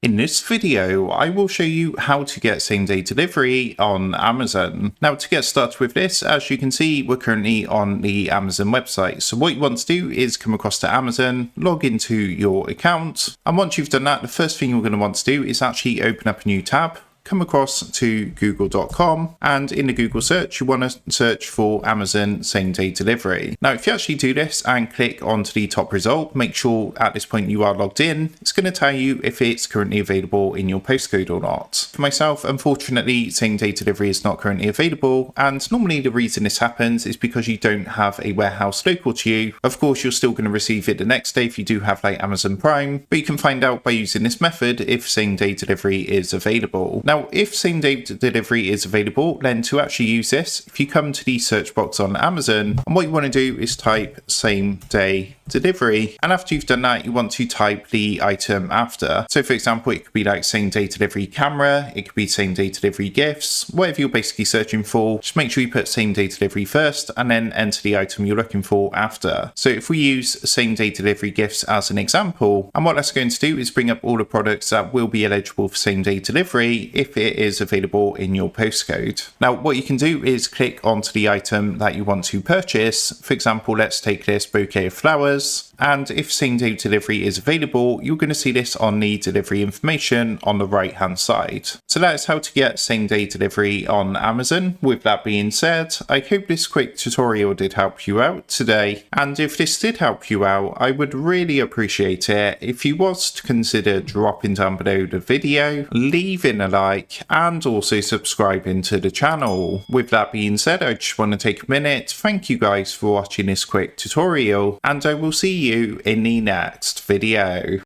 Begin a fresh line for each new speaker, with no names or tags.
In this video, I will show you how to get same-day delivery on Amazon. Now, to get started with this, as you can see, we're currently on the Amazon website. So what you want to do is come across to Amazon, log into your account. And once you've done that, the first thing you're going to want to do is actually open up a new tab. Come across to google.com, and in the Google search you want to search for Amazon same-day delivery. Now if you actually do this and click onto the top result, make sure at this point you are logged in. It's going to tell you if it's currently available in your postcode or not. For myself, unfortunately, same-day delivery is not currently available, and normally the reason this happens is because you don't have a warehouse local to you. Of course, you're still going to receive it the next day if you do have like Amazon Prime, but you can find out by using this method if same-day delivery is available. Now, if same-day delivery is available, then to actually use this, if you come to the search box on Amazon, and what you want to do is type same-day delivery, and after you've done that, you want to type the item after. So for example, it could be like same-day delivery camera, it could be same-day delivery gifts, whatever you're basically searching for. Just make sure you put same-day delivery first and then enter the item you're looking for after. So if we use same-day delivery gifts as an example, and what that's going to do is bring up all the products that will be eligible for same-day delivery if it is available in your postcode. Now what you can do is click onto the item that you want to purchase. For example, let's take this bouquet of flowers, and if same-day delivery is available, you're going to see this on the delivery information on the right hand side. So that is how to get same-day delivery on Amazon. With that being said, I hope this quick tutorial did help you out today, and if this did help you out, I would really appreciate it if you was to consider dropping down below the video, leaving a like, and also subscribing to the channel. With that being said, I just want to take a minute, thank you guys for watching this quick tutorial, and I will see you in the next video.